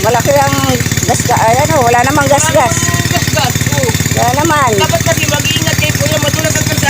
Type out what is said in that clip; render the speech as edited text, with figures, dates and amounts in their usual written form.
Malaki ang gasgas. Wala namang gasgas. Gas-gas. Oh. Wala naman. Dapat kasi mag-iingat kayo po yan. Madulas ang kalsada.